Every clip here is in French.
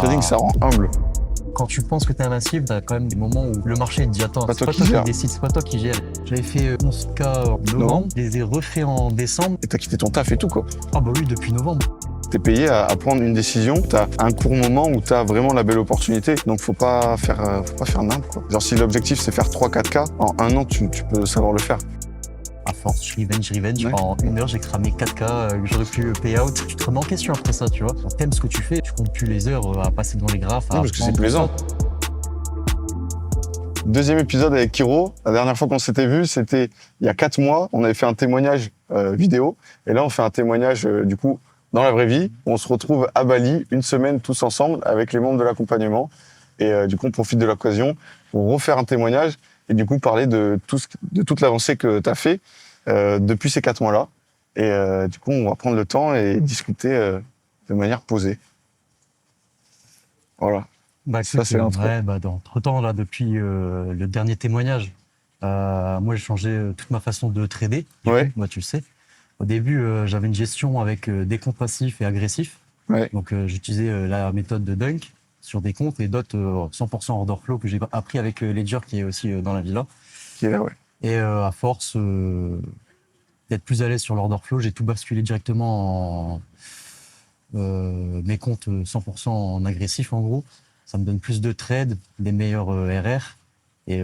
trading, ça rend humble. Quand tu penses que t'es invincible, t'as quand même des moments où le marché te dit attends, c'est pas toi qui décide, c'est pas toi qui gère. J'avais fait 11K en novembre, je les ai refaits en décembre. Et t'as quitté ton taf et tout, quoi. Ah bah oui, depuis novembre. T'es payé à prendre une décision, t'as un court moment où t'as vraiment la belle opportunité, donc faut pas faire nimble, quoi. Genre si l'objectif c'est faire 3-4K, en un an tu peux savoir le faire. À force, je revenge. Ouais. En une heure, j'ai cramé 4K, que j'aurais pu pay out. Tu te remets en question après ça, tu vois. T'aimes ce que tu fais, tu comptes plus les heures à passer devant les graphes. Oui, parce que c'est plaisant. Deuxième épisode avec Kiro. La dernière fois qu'on s'était vu, c'était il y a 4 mois. On avait fait un témoignage vidéo. Et là, on fait un témoignage, du coup, dans la vraie vie. On se retrouve à Bali, une semaine tous ensemble avec les membres de l'accompagnement. Et du coup, on profite de l'occasion pour refaire un témoignage et du coup, parler de toute l'avancée que tu as fait depuis ces 4 mois-là. Et du coup, on va prendre le temps et discuter de manière posée. Voilà. Bah, Ça, c'est l'intro. Ouais, bah, entre-temps, là, depuis le dernier témoignage, moi, j'ai changé toute ma façon de trader. Ouais. Moi, tu le sais. Au début, j'avais une gestion avec des comptes passifs et agressifs. Ouais. Donc, j'utilisais la méthode de Dunk sur des comptes et d'autres 100% order flow que j'ai appris avec Ledger qui est aussi dans la villa. Qui est là, ouais. Et à force d'être plus à l'aise sur l'order flow, j'ai tout basculé directement en mes comptes 100% en agressif en gros. Ça me donne plus de trades, des meilleurs RR. Et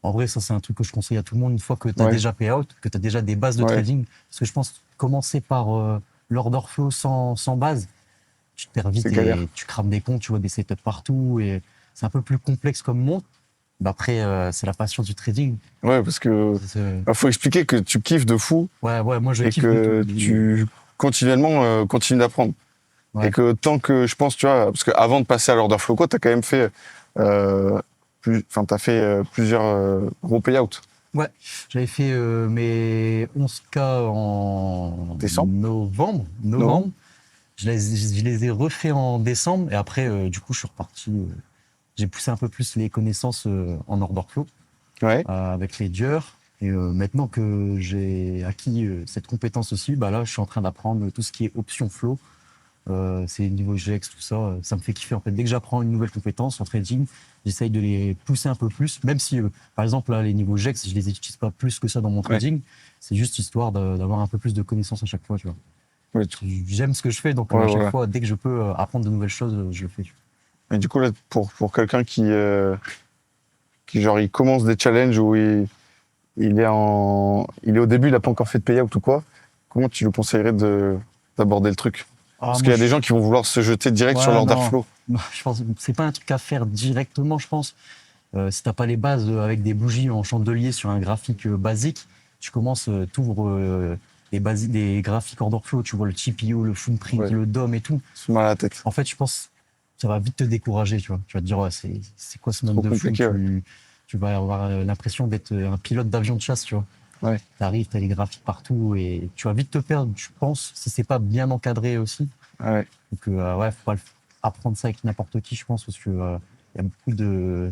en vrai, ça c'est un truc que je conseille à tout le monde une fois que tu as déjà payout, que tu as déjà des bases de trading. Parce que je pense commencer par l'order flow sans base, tu te perds vite et tu crames des comptes, tu vois des setups partout. Et c'est un peu plus complexe comme monde. Bah après, c'est la passion du trading. Ouais, parce que faut expliquer que tu kiffes de fou. Ouais, moi je kiffe. Et que tu continuellement continues d'apprendre. Ouais. Et que tant que, je pense, tu vois, parce qu'avant de passer à l'order flow, tu as quand même fait, plusieurs gros payouts. Ouais, j'avais fait mes 11K en novembre. Je les ai refaits en décembre et après, du coup, je suis reparti. J'ai poussé un peu plus les connaissances en order flow avec Ledger. Et maintenant que j'ai acquis cette compétence aussi, bah là, je suis en train d'apprendre tout ce qui est option flow. C'est niveau GEX, tout ça. Ça me fait kiffer. En fait, dès que j'apprends une nouvelle compétence en trading, j'essaye de les pousser un peu plus. Même si, par exemple, là, les niveaux GEX, je les utilise pas plus que ça dans mon trading. C'est juste histoire d'avoir un peu plus de connaissances à chaque fois, tu vois. Ouais, j'aime ce que je fais, donc à chaque fois, dès que je peux apprendre de nouvelles choses, je le fais. Et du coup, là, pour quelqu'un qui genre, il commence des challenges où il est au début, il n'a pas encore fait de payout ou quoi, comment tu lui conseillerais d'aborder le truc? Parce qu'il y a des gens qui vont vouloir se jeter direct sur l'order flow. Je pense que c'est pas un truc à faire directement, je pense. Si t'as pas les bases avec des bougies en chandelier sur un graphique basique, tu commences, t'ouvres des graphiques order flow, tu vois le TPO, le footprint, le DOM et tout. C'est mal à la tête. En fait, je pense que ça va vite te décourager, tu vois. Tu vas te dire, c'est quoi ce monde de fou? Tu vas avoir l'impression d'être un pilote d'avion de chasse, tu vois. Ouais. T'arrives, t'as les graphiques partout et tu vas vite te perdre, je pense, si c'est pas bien encadré aussi. Ouais. Donc, faut pas apprendre ça avec n'importe qui, je pense, parce que y a beaucoup de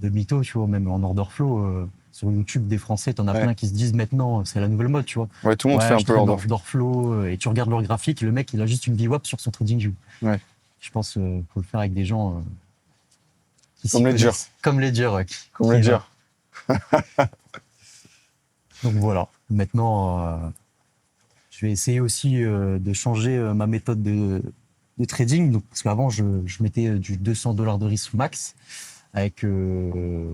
mythos, tu vois, même en order flow. Sur YouTube, des Français, t'en as plein qui se disent maintenant, c'est la nouvelle mode, tu vois. Ouais, tout le monde fait un peu order flow. Et tu regardes leur graphique, le mec, il a juste une VWAP sur son TradingView. Ouais. Je pense qu'il faut le faire avec des gens qui comme Ledger. Comme Ledger, ouais. Comme Ledger. Donc voilà, maintenant, je vais essayer aussi de changer ma méthode de trading. Donc, parce qu'avant, je mettais du $200 de risque max avec un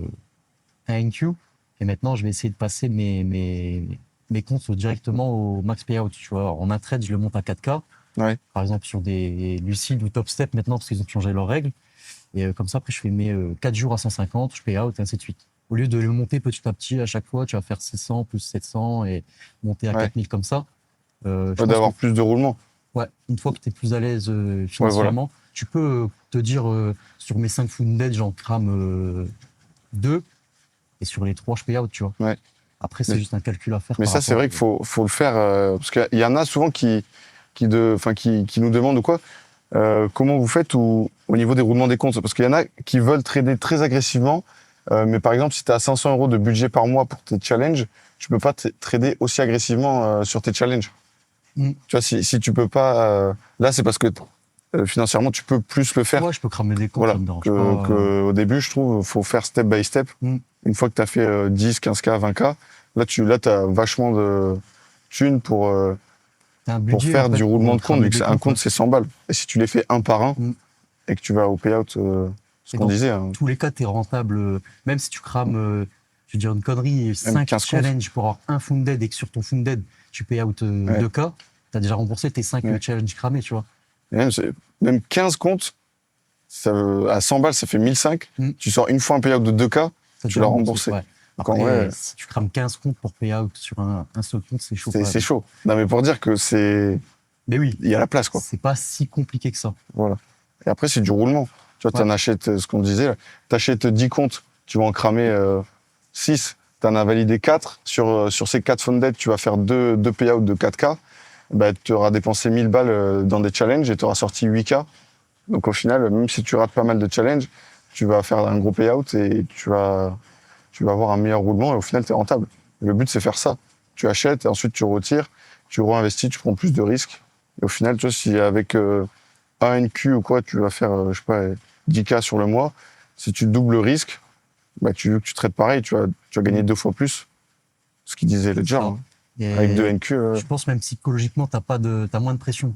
NQ. Et maintenant, je vais essayer de passer mes comptes directement au max payout. Tu vois, en un trade, je le monte à 4K. Ouais. Par exemple, sur des Lucid ou Top Step maintenant, parce qu'ils ont changé leurs règles. Et comme ça, après, je fais mes 4 jours à 150, je paye out et ainsi de suite. Au lieu de le monter petit à petit, à chaque fois, tu vas faire 600 plus 700 et monter à 4000 comme ça. D'avoir plus de roulement. Ouais, une fois que tu es plus à l'aise financièrement, tu peux te dire sur mes 5 funded, j'en crame 2 et sur les 3, je paye out, tu vois. Ouais. Après, c'est juste un calcul à faire. Mais ça, c'est vrai qu'il faut le faire parce qu'il y en a souvent qui nous demandent ou quoi. Comment vous faites au niveau des roulements des comptes? Parce qu'il y en a qui veulent trader très agressivement, mais par exemple, si tu as 500 € de budget par mois pour tes challenges, tu peux pas trader aussi agressivement sur tes challenges. Tu vois, si tu peux pas... là, c'est parce que financièrement, tu peux plus le faire. Ouais, je peux cramer des comptes, Voilà, ça me dérange pas. au début, je trouve, faut faire step by step. Une fois que tu as fait 10, 15K, 20K, là, tu as vachement de thunes pour budget, faire en fait, du roulement de compte, vu que un compte, ouais. c'est 100 balles. Et si tu les fais un par un, et que tu vas au payout, ce qu'on disait. Dans tous les cas, tu es rentable, même si tu crames, je veux dire une connerie, 5 challenges pour avoir un funded et que sur ton funded, tu payes out 2K, tu as déjà remboursé tes 5 challenges cramés, tu vois. Et même 15 comptes, à 100 balles, ça fait 1005. Tu sors une fois un payout de 2K, tu l'as remboursé. Ouais. Après, si tu crames 15 comptes pour payout sur un seul compte, c'est chaud. C'est chaud. Non, mais pour dire que c'est. Mais oui. Il y a la place, quoi. C'est pas si compliqué que ça. Voilà. Et après, c'est du roulement. Tu vois, tu en achètes, ce qu'on disait, tu achètes 10 comptes, tu vas en cramer 6, tu en as validé 4. Sur ces 4 funded, tu vas faire 2 payouts de 4K. Bah, tu auras dépensé 1000 balles dans des challenges et tu auras sorti 8K. Donc au final, même si tu rates pas mal de challenges, tu vas faire un gros payout et tu vas avoir un meilleur roulement et au final, tu es rentable. Et le but, c'est faire ça. Tu achètes et ensuite tu retires, tu réinvestis, tu prends plus de risques. Et au final, tu vois, si avec ANQ ou quoi, tu vas faire, je sais pas, 10K sur le mois, si tu doubles le risque, bah, tu traites pareil, tu vas gagner 2 fois plus. Ce qu'il disait Ledger. Hein. Avec 2 NQ. Je pense même psychologiquement, t'as moins de pression.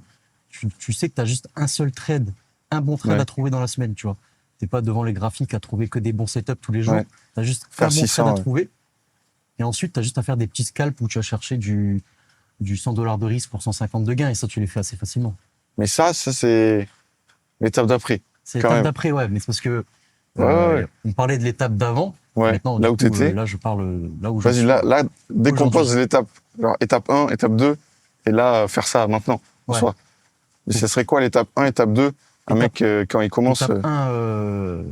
Tu sais que tu as juste un seul trade, un bon trade à trouver dans la semaine, tu vois. T'es pas devant les graphiques à trouver que des bons setups tous les jours. Tu as juste un bon trade à trouver. Et ensuite, tu as juste à faire des petits scalps où tu vas chercher du $100 de risque pour 150 de gain. Et ça, tu les fais assez facilement. Mais ça c'est l'étape d'après. C'est l'étape d'après, ouais. Mais c'est parce que on parlait de l'étape d'avant. Ouais. Maintenant, là où tu étais. Là, je parle là où je suis. Vas-y, là, décompose l'étape. Alors, étape 1, étape 2, et là, faire ça maintenant, en soi. Mais ça serait quoi l'étape 1, étape 2 Un mec, quand il commence. Étape 1,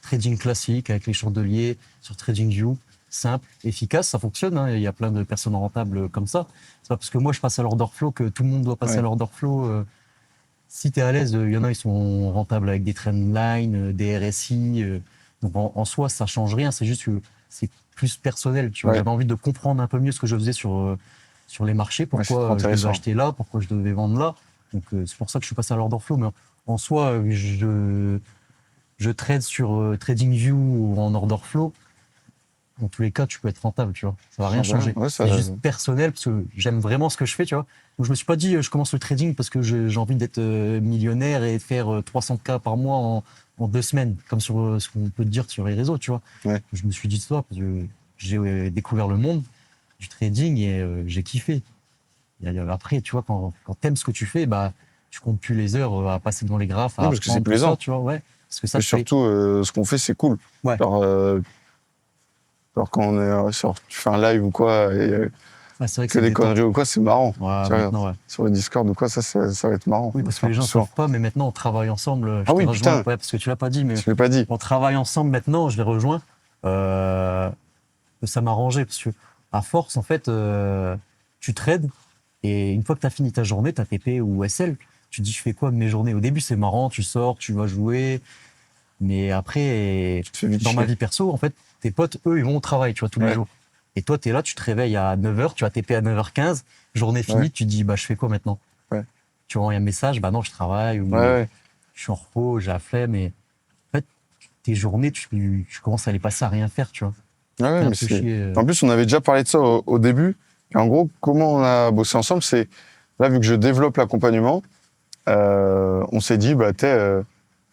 trading classique avec les chandeliers sur TradingView, simple, efficace, ça fonctionne. Hein. Il y a plein de personnes rentables comme ça. C'est pas parce que moi je passe à l'order flow que tout le monde doit passer à l'order flow. Si tu es à l'aise, il y en a, ils sont rentables avec des trendlines, des RSI. Donc en soi, ça change rien. C'est juste que c'est plus personnel. Tu vois. J'avais envie de comprendre un peu mieux ce que je faisais sur les marchés. Pourquoi je devais acheter là, pourquoi je devais vendre là. Donc c'est pour ça que je suis passé à l'order flow. Mais en soi, je trade sur TradingView ou en order flow. Dans tous les cas, tu peux être rentable, tu vois. Ça va rien changer. C'est juste personnel parce que j'aime vraiment ce que je fais, tu vois. Donc je me suis pas dit, je commence le trading parce que j'ai envie d'être millionnaire et de faire 300K par mois en 2 semaines, comme sur ce qu'on peut dire sur les réseaux, tu vois. Je me suis dit ça parce que j'ai découvert le monde du trading et j'ai kiffé. Et après, tu vois, quand t'aimes ce que tu fais, bah, tu comptes plus les heures à passer devant les graphes, à parce que c'est plaisant, ça, tu vois, Parce que ça, mais surtout, ce qu'on fait, c'est cool. Alors quand tu fais un live ou quoi, et c'est vrai que des conneries ou quoi, c'est marrant. Sur le Discord ou quoi, ça va être marrant. Oui, parce que les gens ne savent pas, mais maintenant on travaille ensemble. Ah oui, putain. Parce que tu l'as pas dit, mais je l'ai pas dit. On travaille ensemble maintenant, je les rejoins. Ça m'a arrangé parce que à force, en fait, tu trades et une fois que tu as fini ta journée, ta TP ou SL, tu te dis je fais quoi de mes journées. Au début, c'est marrant, tu sors, tu vas jouer, mais après, dans ma vie perso, en fait, tes potes, eux, ils vont au travail, tu vois, tous les jours. Et toi, tu es là, tu te réveilles à 9h, tu vas TP à 9h15, journée finie, tu te dis, bah, je fais quoi maintenant ? Tu envoies un message, bah non, je travaille, ou je suis en repos, j'ai la flemme. Et en fait, tes journées, tu commences à les passer à rien faire, tu vois. En plus, on avait déjà parlé de ça au début. Et en gros, comment on a bossé ensemble, c'est là, vu que je développe l'accompagnement, on s'est dit, bah,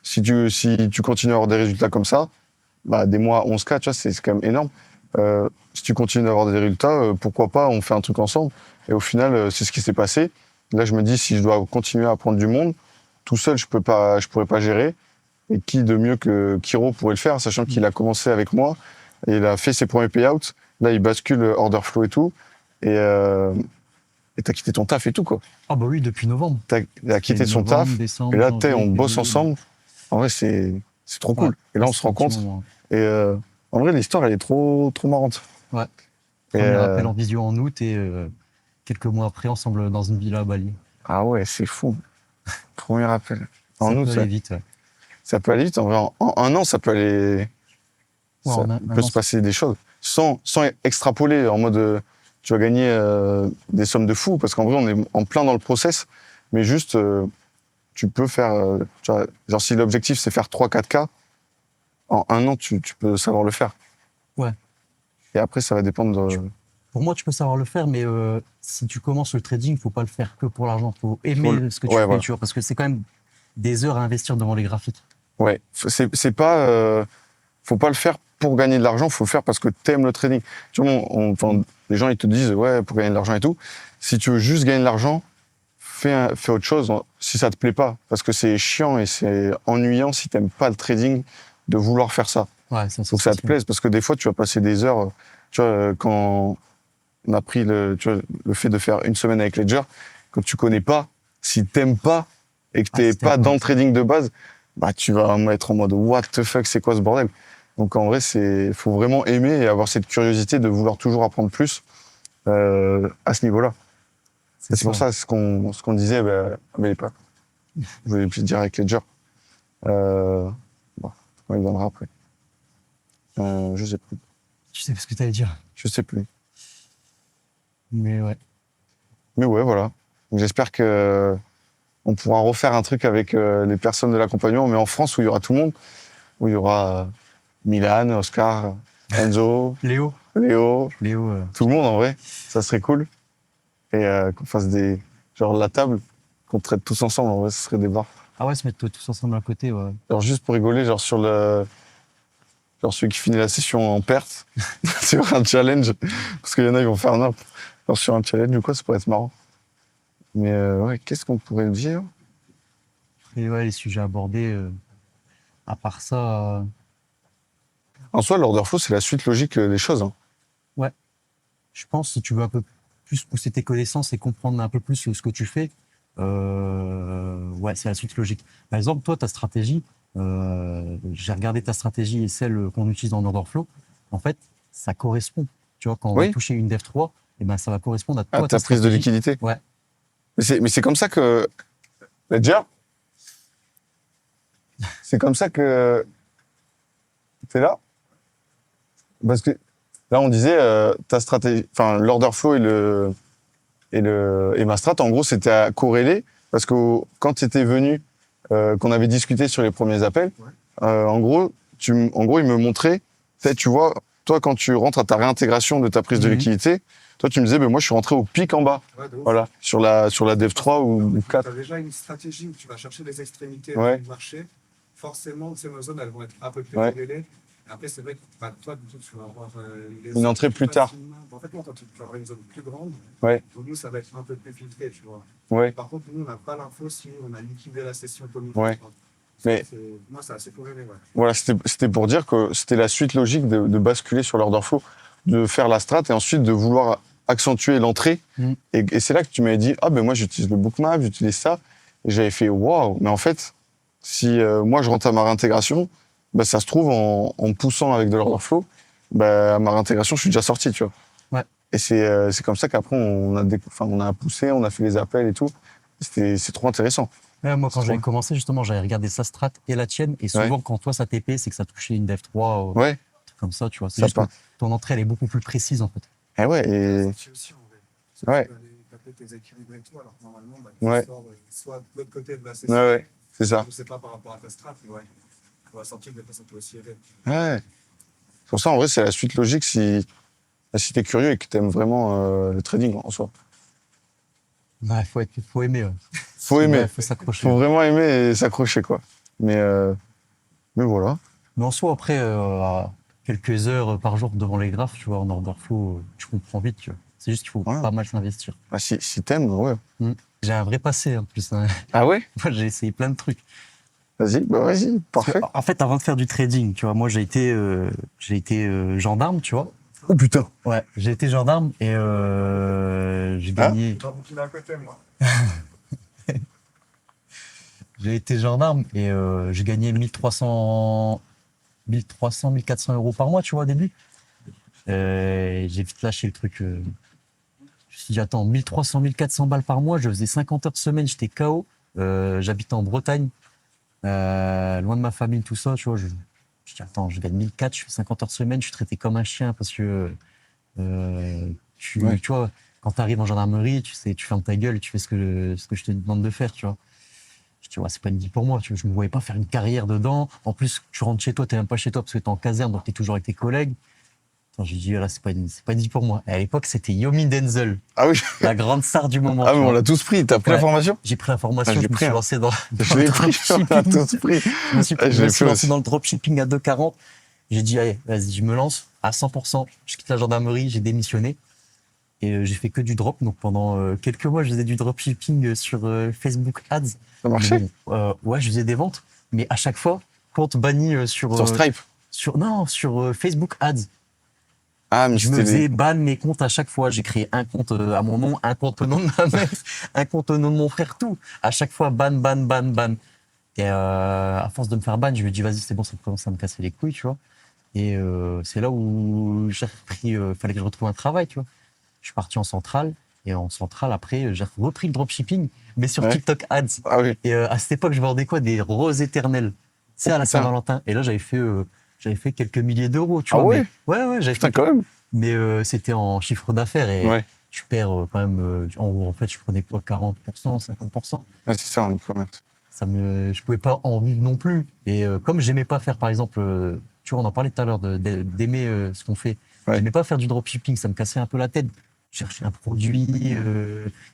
si tu continues à avoir des résultats comme ça, bah, des mois 11K, tu vois, c'est quand même énorme. Si tu continues d'avoir des résultats, pourquoi pas, on fait un truc ensemble. Et au final, c'est ce qui s'est passé. Là, je me dis, si je dois continuer à apprendre du monde, tout seul, je pourrais pas gérer. Et qui de mieux que Kiro pourrait le faire, sachant qu'il a commencé avec moi, et il a fait ses premiers payouts. Là, il bascule order flow et tout. Et t'as quitté ton taf et tout, quoi. Ah bah oui, depuis novembre. Il a quitté son taf. Décembre, et là, janvier, on bosse ensemble. En vrai, c'est trop cool. Et là, on se rencontre. Et en vrai, l'histoire, elle est trop marrante. Ouais. Premier appel en visio en août et quelques mois après, ensemble dans une villa à Bali. Ah ouais, c'est fou. Premier appel. En août, ça peut aller vite, ouais. Ça peut aller vite. En vrai, en un an, ça peut aller... ça peut se passer des choses. Sans extrapoler, en mode... tu vas gagner des sommes de fou, parce qu'en vrai, on est en plein dans le process. Mais juste, tu peux faire, tu vois, genre si l'objectif c'est faire 3-4K, en 1 an, tu peux savoir le faire. Ouais. Et après, ça va dépendre de... Pour moi, tu peux savoir le faire, mais si tu commences le trading, il faut pas le faire que pour l'argent. Il faut aimer ce que tu fais, voilà. tu vois, parce que c'est quand même des heures à investir devant les graphiques. Ouais, c'est pas... faut pas le faire pour gagner de l'argent, faut le faire parce que t'aimes le trading. Tu vois, les gens, ils te disent, ouais, pour gagner de l'argent et tout. Si tu veux juste gagner de l'argent, fais autre chose si ça te plaît pas. Parce que c'est chiant et c'est ennuyant si t'aimes pas le trading de vouloir faire ça. Ouais, ça, Faut que ça te plaise parce que des fois, tu vas passer des heures, tu vois, quand on a pris le fait de faire une semaine avec Ledger, quand tu connais pas, si t'aimes pas et que t'es pas dans le trading de base, bah, tu vas être en mode, what the fuck, c'est quoi ce bordel? Donc, en vrai, faut vraiment aimer et avoir cette curiosité de vouloir toujours apprendre plus, à ce niveau-là. C'est pour ça, ce qu'on disait, mais pas. Je voulais plus dire avec Ledger. Bon, quand il viendra après. Je sais plus. Tu sais ce que tu allais dire. Je sais plus. Mais ouais. Mais ouais, voilà. Donc, j'espère que on pourra refaire un truc avec les personnes de l'accompagnement, mais en France où il y aura tout le monde, où il y aura Milan, Oscar, Enzo, Léo, tout le monde en vrai. Ça serait cool. Et qu'on fasse genre la table, qu'on traite tous ensemble, en vrai, ce serait des barres. Ah ouais, se mettre tous ensemble à côté, ouais. Alors juste pour rigoler, genre genre celui qui finit la session en perte, sur un challenge, parce qu'il y en a, ils vont faire n'importe. Genre sur un challenge ou quoi, ça pourrait être marrant. Mais ouais, qu'est-ce qu'on pourrait dire? Et ouais, les sujets abordés, à part ça... En soi, l'order flow, c'est la suite logique des choses. Hein. Ouais. Je pense, si tu veux un peu plus pousser tes connaissances et comprendre un peu plus ce que tu fais, ouais, c'est la suite logique. Par exemple, toi, ta stratégie, j'ai regardé ta stratégie et celle qu'on utilise dans order flow. En fait, ça correspond. Tu vois, quand on va toucher une Dev 3, eh ben, ça va correspondre à toi, ta prise de liquidité. Ouais. Mais c'est comme ça que Ledger, c'est comme ça que t'es là. Parce que là, on disait ta stratégie, enfin l'order flow et ma strat, en gros, c'était corrélé parce que quand tu étais venu, qu'on avait discuté sur les premiers appels, en gros, il me montrait, tu vois, toi, quand tu rentres à ta réintégration de ta prise de liquidité, toi, tu me disais, moi, je suis rentré au pic en bas. Ouais, voilà, sur la Dev 3 ou 4. Tu as déjà une stratégie où tu vas chercher les extrémités du marché. Forcément, ces zones, elles vont être un peu plus corrélées. Après, c'est vrai que toi, du coup, tu vas avoir une entrée plus tard. En fait, moi, tu vas avoir une zone plus grande. Pour nous, ça va être un peu plus filtré, tu vois. Par contre, nous, on n'a pas l'info si on a liquidé la session commune. Mais moi, c'est assez corrélé. Voilà, c'était pour dire que c'était la suite logique de basculer sur l'order flow, de faire la strat et ensuite de vouloir accentuer l'entrée. Et c'est là que tu m'avais dit, ah ben moi, j'utilise le bookmap, j'utilise ça. Et j'avais fait, waouh, mais en fait, si moi, je rentre à ma réintégration, bah, ça se trouve, en poussant avec de l'order flow, bah, à ma réintégration, je suis déjà sorti, tu vois. Ouais. Et c'est comme ça qu'après, on a poussé, on a fait les appels et tout. C'est trop intéressant. Ouais, moi, quand j'avais commencé, justement, j'avais regardé sa strat et la tienne. Et souvent, quand toi, ça TP, c'est que ça touchait une Dev 3. Comme ça, tu vois. C'est juste que ton entrée, elle est beaucoup plus précise, en fait. Eh ouais, et... aussi, en vrai. Tu peux aller taper tes équilibres et tout, alors que normalement, tu sors soit de l'autre côté de la session. Ouais, c'est ça. Je sais pas par rapport à ta strat, mais on va sentir que des fois, ça peut aussi aider. Ouais. Pour ça, en vrai, c'est la suite logique si t'es curieux et que t'aimes vraiment le trading en soi. Ouais, faut aimer. Faut aimer. Faut s'accrocher. Faut vraiment aimer et s'accrocher, quoi. Mais voilà. Mais en soi, après, quelques heures par jour devant les graphes, tu vois, en order flow, tu comprends vite, tu vois. C'est juste qu'il faut pas mal s'investir. Ah, si t'aimes, ouais. J'ai un vrai passé, en plus. Hein. Ah ouais? Moi, j'ai essayé plein de trucs. Vas-y, parfait. En fait, avant de faire du trading, tu vois, moi, j'ai été gendarme, tu vois. Oh putain! Ouais, j'ai été gendarme et j'ai gagné... Il est à côté, moi. J'ai été gendarme et j'ai gagné 1400, 1400 euros par mois, tu vois, au début. J'ai vite lâché le truc. Je me suis dit, attends, 1300, 1400 balles par mois, je faisais 50 heures semaine, j'étais KO. J'habitais en Bretagne, loin de ma famille, tout ça, tu vois. Je dis, attends, je gagne 1400, je fais 50 heures semaine, je suis traité comme un chien parce que, tu vois, quand tu arrives en gendarmerie, tu fermes ta gueule, tu fais ce que je te demande de faire, tu vois. Je dis, ouais, c'est pas une vie pour moi. Tu vois, je me voyais pas faire une carrière dedans. En plus, tu rentres chez toi, t'es même pas chez toi parce que t'es en caserne, donc t'es toujours avec tes collègues. J'ai dit, là, c'est pas une vie pour moi. Et à l'époque, c'était Yomi Denzel, Ah oui. la grande star du moment. Ah mais on l'a tous pris. T'as pris la formation? J'ai pris la formation, Ah, je me suis lancé dans je l'ai pris, on l'a tous pris. Je me suis lancé dans le dropshipping à 2,40. J'ai dit, allez, vas-y, je me lance à 100%. Je quitte la gendarmerie, j'ai démissionné. Et j'ai fait que du drop. Donc pendant quelques mois, je faisais du dropshipping sur Facebook Ads. Ça marchait? Ouais, je faisais des ventes. Mais à chaque fois, compte banni sur Stripe? Non, sur Facebook Ads. Ah, mais je me faisais ban mes comptes à chaque fois. J'ai créé un compte à mon nom, un compte au nom de ma mère, un compte au nom de mon frère, tout. À chaque fois, ban. Et à force de me faire ban, je me dis, vas-y, c'est bon, ça commence à me casser les couilles, tu vois. Et c'est là où j'ai repris, fallait que je retrouve un travail, tu vois. Je suis parti en centrale. Et en centrale, après, j'ai repris le dropshipping, mais sur TikTok Ads. Ah oui. Et à cette époque, je vendais quoi? Des roses éternelles. C'est à la Saint-Valentin. Et là, j'avais fait quelques milliers d'euros, tu vois. Ouais? Mais, ouais, j'avais fait. Quand même. Mais c'était en chiffre d'affaires et tu perds quand même. En fait, je prenais quoi, 40%, 50%. Ah, c'est ça, en e-commerce. Je pouvais pas en vivre non plus. Et comme j'aimais pas faire, par exemple, tu vois, on en parlait tout à l'heure d'aimer ce qu'on fait. J'aimais pas faire du dropshipping, ça me cassait un peu la tête. Chercher un produit,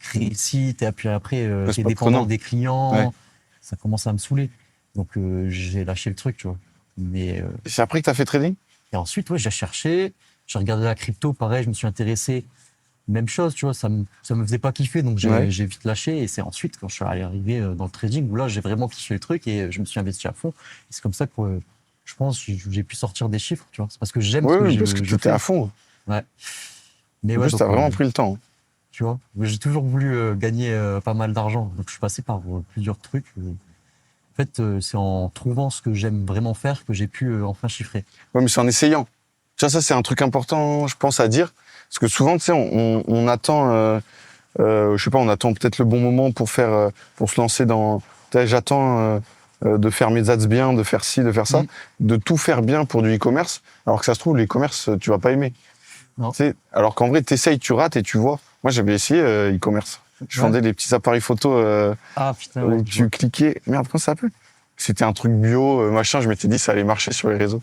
créer le site, et puis après, t'es dépendant des clients. Ça commence à me saouler. Donc, j'ai lâché le truc, tu vois. Mais c'est après que tu as fait trading? Et ensuite, j'ai cherché, j'ai regardé la crypto, pareil, je me suis intéressé. Même chose, tu vois, ça me faisait pas kiffer, donc j'ai vite lâché. Et c'est ensuite, quand je suis arrivé dans le trading, où là, j'ai vraiment kiffé le truc et je me suis investi à fond. Et c'est comme ça que je pense que j'ai pu sortir des chiffres, tu vois. C'est parce que j'aime ce que oui, parce que tu étais à fond. Ouais. Mais ouais, tu as vraiment pris le temps. Tu vois, j'ai toujours voulu gagner pas mal d'argent. Donc, je suis passé par plusieurs trucs. En fait, c'est en trouvant ce que j'aime vraiment faire que j'ai pu enfin chiffrer. Ouais, mais c'est en essayant. Tu vois, ça, c'est un truc important, je pense, à dire. Parce que souvent, tu sais, on attend, je sais pas, on attend peut-être le bon moment pour se lancer dans. J'attends de faire mes ads bien, de faire ci, de faire ça, de tout faire bien pour du e-commerce. Alors que ça se trouve, l'e-commerce, tu vas pas aimer. Alors qu'en vrai, t'essayes, tu rates et tu vois. Moi, j'avais essayé e-commerce. Je vendais des petits appareils photo où tu cliquais. Merde, comment ça s'appelle? C'était un truc bio, machin. Je m'étais dit, ça allait marcher sur les réseaux.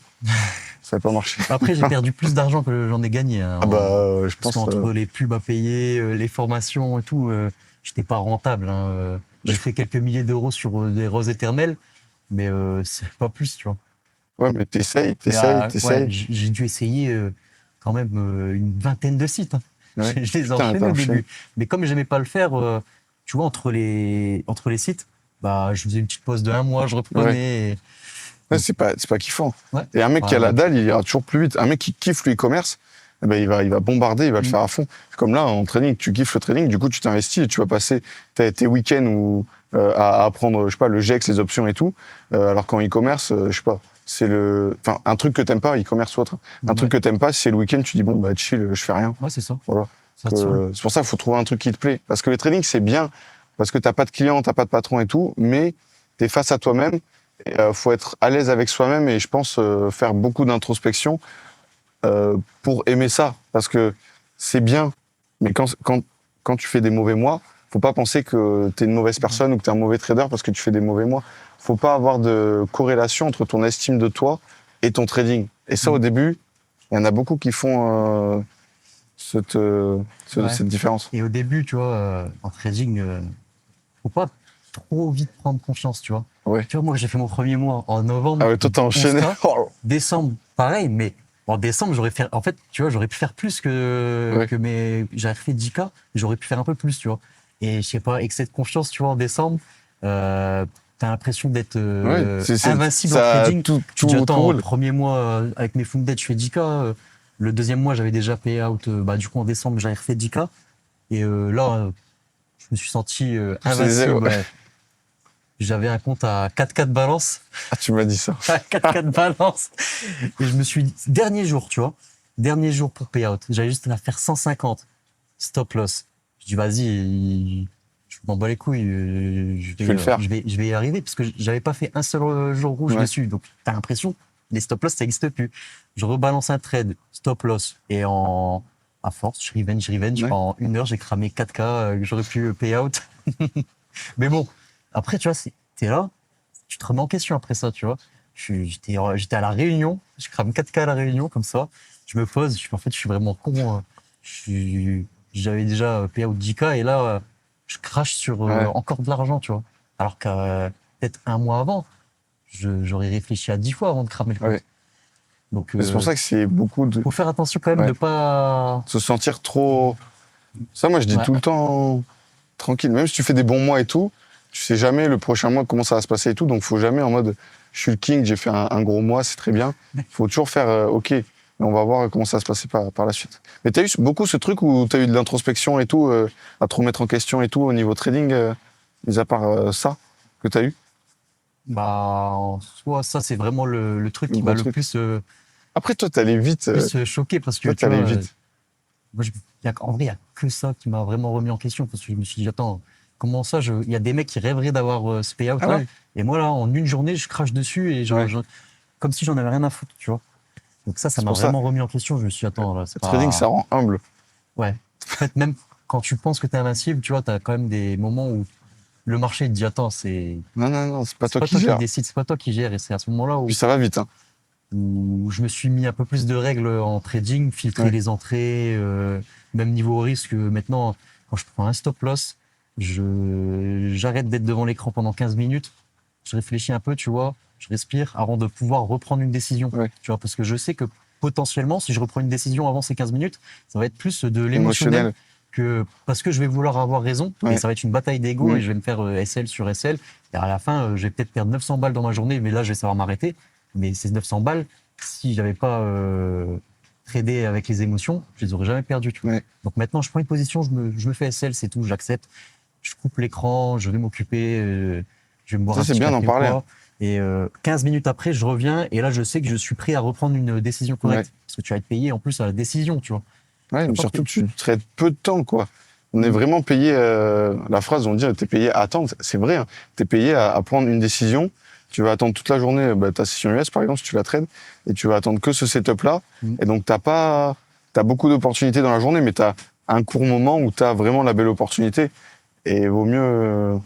Ça n'a pas marché. Après, j'ai perdu plus d'argent que j'en ai gagné. Hein, je pense. Qu'entre les pubs à payer, les formations et tout, j'étais pas rentable. Hein. J'ai fait quelques milliers d'euros sur des roses éternelles, mais c'est pas plus, tu vois. Ouais, mais t'essayes. J'ai dû essayer quand même une vingtaine de sites. Hein. Je les ai enchaînés au début. Mais comme j'aimais pas le faire, tu vois, entre les sites, je faisais une petite pause de 1 mois, je reprenais. C'est pas kiffant. Et un mec qui a la dalle, il ira toujours plus vite. Un mec qui kiffe le e-commerce, il va bombarder, il va le faire à fond. Comme là, en trading, tu kiffes le trading, du coup, tu t'investis et tu vas passer tes week-ends à apprendre, je sais pas, le GEX, les options et tout. Alors qu'en e-commerce, je sais pas, c'est un truc que t'aimes pas, e-commerce ou autre. Un truc que t'aimes pas, c'est le week-end, tu dis bon, chill, je fais rien. Ouais, c'est ça. Voilà. C'est pour ça qu'il faut trouver un truc qui te plaît. Parce que le trading, c'est bien, parce que t'as pas de clients, t'as pas de patron et tout, mais t'es face à toi-même. Il faut être à l'aise avec soi-même et je pense faire beaucoup d'introspection pour aimer ça. Parce que c'est bien, mais quand tu fais des mauvais mois, faut pas penser que tu es une mauvaise personne ou que tu es un mauvais trader parce que tu fais des mauvais mois. Faut pas avoir de corrélation entre ton estime de toi et ton trading. Et ça, au début, il y en a beaucoup qui font cette différence. Et au début, tu vois, en trading, faut pas trop vite prendre confiance, tu vois. Ouais. Tu vois, moi, j'ai fait mon premier mois en novembre. Ah ouais, toi, t'as enchaîné. Décembre, pareil, mais en décembre, j'aurais pu faire plus que mes. J'avais fait 10K, j'aurais pu faire un peu plus, tu vois. Et je sais pas, excès de confiance, tu vois, en décembre, t'as l'impression d'être invincible en trading. Tu dis, attends, le premier mois, avec mes Funded, je fais 10K. Le deuxième mois, j'avais déjà pay out. Du coup, en décembre, j'avais refait 10K. Et là, je me suis senti invincible. J'avais un compte à 4K de balance. Ah, tu m'as dit ça. 4K de balance. Et je me suis dit, dernier jour, tu vois, dernier jour pour payout, j'avais juste à faire 150. Stop loss. Je dis, vas-y, je m'en bats les couilles. Je vais le faire. Je vais y arriver parce que j'avais pas fait un seul jour rouge dessus. Donc, t'as l'impression, les stop loss, ça n'existe plus. Je rebalance un trade, stop loss. Et à force, je revenge. En 1 heure, j'ai cramé 4K que j'aurais pu payout. Mais bon. Après, tu vois, t'es là, tu te remets en question après ça, tu vois. J'étais à la Réunion, je crame 4K à la Réunion, comme ça. Je me pose, en fait, je suis vraiment con. J'avais déjà payé out 10K et là, je crache sur encore de l'argent, tu vois. Alors qu'à peut-être un mois avant, j'aurais réfléchi à 10 fois avant de cramer le compte. Ouais. Donc, C'est pour ça que c'est beaucoup de. Faut faire attention quand même de pas se sentir trop. Ça, moi, je dis tout le temps tranquille. Même si tu fais des bons mois et tout, tu sais jamais le prochain mois comment ça va se passer et tout. Donc, faut jamais en mode je suis le king, j'ai fait un gros mois, c'est très bien. Faut toujours faire OK. Mais on va voir comment ça va se passer par la suite. Mais t'as eu beaucoup ce truc où t'as eu de l'introspection et tout, à te remettre en question et tout au niveau trading, mis à part ça que t'as eu? Bah, en soi, ça, c'est vraiment le truc qui m'a le plus, Après, toi, t'allais vite. choqué parce que toi, tu vois, vite. moi, en vrai, il n'y a que ça qui m'a vraiment remis en question parce que je me suis dit, attends, comment ça, il y a des mecs qui rêveraient d'avoir ce payout là, et moi, là, en une journée, je crache dessus et comme si j'en avais rien à foutre, tu vois. Donc ça m'a vraiment remis en question. Je me suis dit, attends, là, c'est pas. Le trading, ça rend humble. Ouais. En fait, même quand tu penses que t'es invincible, tu vois, t'as quand même des moments où le marché te dit, attends, c'est. Non, c'est pas toi qui qui gère. décide, c'est pas toi qui gère. Et c'est à ce moment-là où. Puis ça va vite, hein. Où je me suis mis un peu plus de règles en trading, filtrer les entrées, même niveau risque. Maintenant, quand je prends un stop loss, j'arrête d'être devant l'écran pendant 15 minutes, je réfléchis un peu, tu vois, je respire avant de pouvoir reprendre une décision. Tu vois, parce que je sais que potentiellement, si je reprends une décision avant ces 15 minutes, ça va être plus de l'émotionnel que parce que je vais vouloir avoir raison et ça va être une bataille d'ego et je vais me faire SL sur SL et à la fin, je vais peut-être perdre 900 balles dans ma journée, mais là, je vais savoir m'arrêter. Mais ces 900 balles, si j'avais pas tradé avec les émotions, je les aurais jamais perdues. Donc maintenant, je prends une position, je me fais SL, c'est tout, j'accepte. Je coupe l'écran, je vais m'occuper, je vais me boire un petit bien café d'en parler. Et 15 minutes après, je reviens et là, je sais que je suis prêt à reprendre une décision correcte. Parce que tu vas être payé en plus à la décision, tu vois. Ouais, mais surtout que tu traites peu de temps, quoi. On est vraiment payé, la phrase, on dit, t'es payé à attendre, c'est vrai, hein. T'es payé à prendre une décision. Tu vas attendre toute la journée, ta session US par exemple, si tu la trades, et tu vas attendre que ce setup-là. Et donc t'as beaucoup d'opportunités dans la journée, mais t'as un court moment où t'as vraiment la belle opportunité. Et vaut mieux,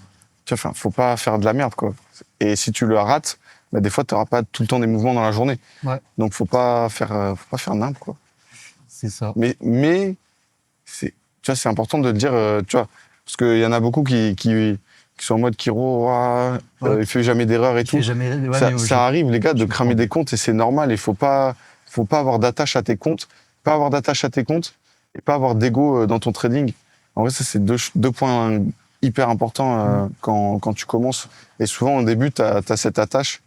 faut pas faire de la merde, quoi. Et si tu le rates, des fois t'auras pas tout le temps des mouvements dans la journée. Donc faut pas faire nimp, quoi. C'est ça. Mais c'est important de le dire, tu vois, parce qu'il y en a beaucoup qui sont en mode Kiro, il fait jamais d'erreur et tout. Ça arrive, les gars, de cramer des comptes et c'est normal. Il faut pas avoir d'attache à tes comptes, et pas avoir d'ego dans ton trading. En vrai, ça, c'est deux points hyper importants quand tu commences. Et souvent, au début, tu as cette attache.